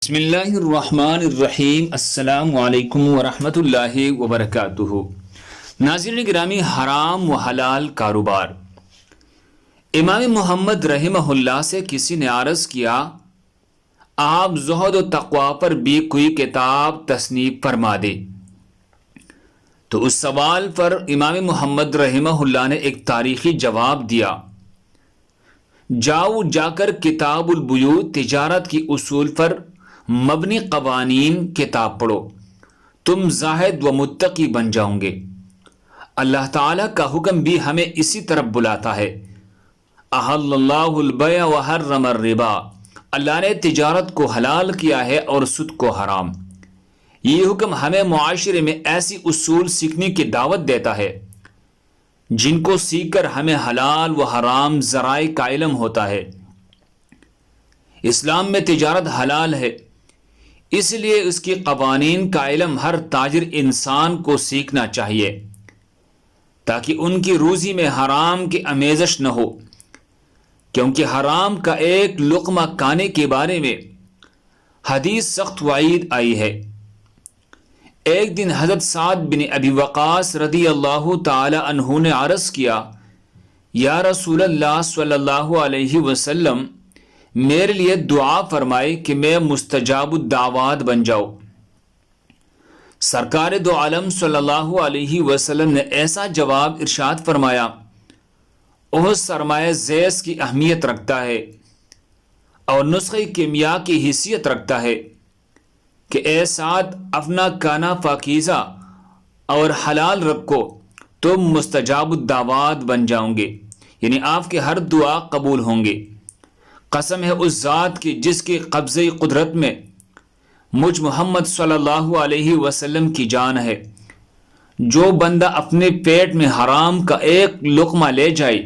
بسم اللہ الرحمن الرحیم۔ السلام علیکم ورحمۃ اللہ وبرکاتہ۔ ناظرین گرامی، حرام و حلال کاروبار۔ امام محمد رحمہ اللہ سے کسی نے عرض کیا، آپ زہد و تقوی پر بھی کوئی کتاب تصنیف فرما دے۔ تو اس سوال پر امام محمد رحمہ اللہ نے ایک تاریخی جواب دیا، جاؤ جا کر کتاب البیوع تجارت کی اصول پر مبنی قوانین کتاب پڑھو، تم زاہد و متقی بن جاؤں گے۔ اللہ تعالیٰ کا حکم بھی ہمیں اسی طرف بلاتا ہے، احل اللہ البیع وحرم الربا، اللہ نے تجارت کو حلال کیا ہے اور سود کو حرام۔ یہ حکم ہمیں معاشرے میں ایسی اصول سیکھنے کی دعوت دیتا ہے جن کو سیکھ کر ہمیں حلال و حرام ذرائع کا علم ہوتا ہے۔ اسلام میں تجارت حلال ہے، اس لیے اس کی قوانین کا علم ہر تاجر انسان کو سیکھنا چاہیے تاکہ ان کی روزی میں حرام کی آمیزش نہ ہو، کیونکہ حرام کا ایک لقمہ کھانے کے بارے میں حدیث سخت وعید آئی ہے۔ ایک دن حضرت سعد بن ابی وقاص رضی اللہ تعالی عنہ نے عرض کیا، یا رسول اللہ صلی اللہ علیہ وسلم، میرے لیے دعا فرمائے کہ میں مستجاب الدعوات بن جاؤں۔ سرکار دو عالم صلی اللہ علیہ وسلم نے ایسا جواب ارشاد فرمایا، وہ سرمایہ زیز کی اہمیت رکھتا ہے اور نسخہ کیمیا کی حیثیت رکھتا ہے کہ اے سعد، اپنا کھانا پاکیزہ اور حلال رکھو، تم مستجاب الدعوات بن جاؤں گے، یعنی آپ کے ہر دعا قبول ہوں گے۔ قسم ہے اس ذات کی جس کے قبضہ قدرت میں مجھ محمد صلی اللہ علیہ وسلم کی جان ہے، جو بندہ اپنے پیٹ میں حرام کا ایک لقمہ لے جائے،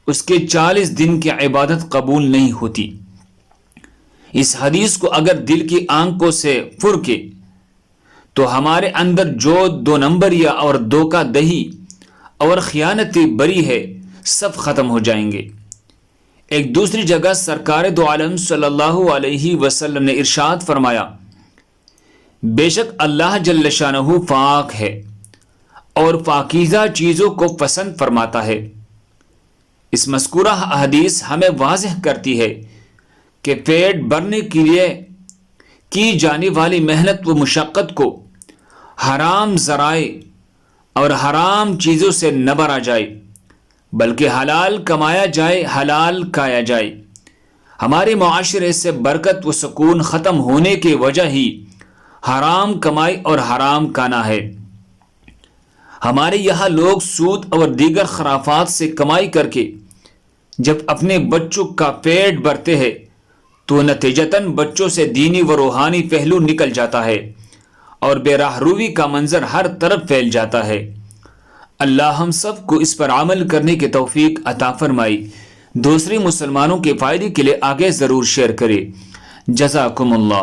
اس کے 40 دن کی عبادت قبول نہیں ہوتی۔ اس حدیث کو اگر دل کی آنکھوں سے پھر تو ہمارے اندر جو 2 نمبریہ اور دھوکہ دہی اور خیانتی بری ہے، سب ختم ہو جائیں گے۔ ایک دوسری جگہ سرکار دو عالم صلی اللہ علیہ وسلم نے ارشاد فرمایا، بے شک اللہ جل شانہ پاک ہے اور پاکیزہ چیزوں کو پسند فرماتا ہے۔ اس مذکورہ حدیث ہمیں واضح کرتی ہے کہ پیٹ بھرنے کے لیے کی جانے والی محنت و مشقت کو حرام ذرائع اور حرام چیزوں سے نہ بھرا جائے، بلکہ حلال کمایا جائے، حلال کھایا جائے۔ ہمارے معاشرے سے برکت و سکون ختم ہونے کی وجہ ہی حرام کمائی اور حرام کھانا ہے۔ ہمارے یہاں لوگ سود اور دیگر خرافات سے کمائی کر کے جب اپنے بچوں کا پیٹ بھرتے ہیں تو نتیجتاً بچوں سے دینی و روحانی پہلو نکل جاتا ہے اور بے راہ روی کا منظر ہر طرف پھیل جاتا ہے۔ اللہ ہم سب کو اس پر عمل کرنے کی توفیق عطا فرمائی، دوسرے مسلمانوں کے فائدے کے لیے آگے ضرور شیئر کرے۔ جزاکم اللہ۔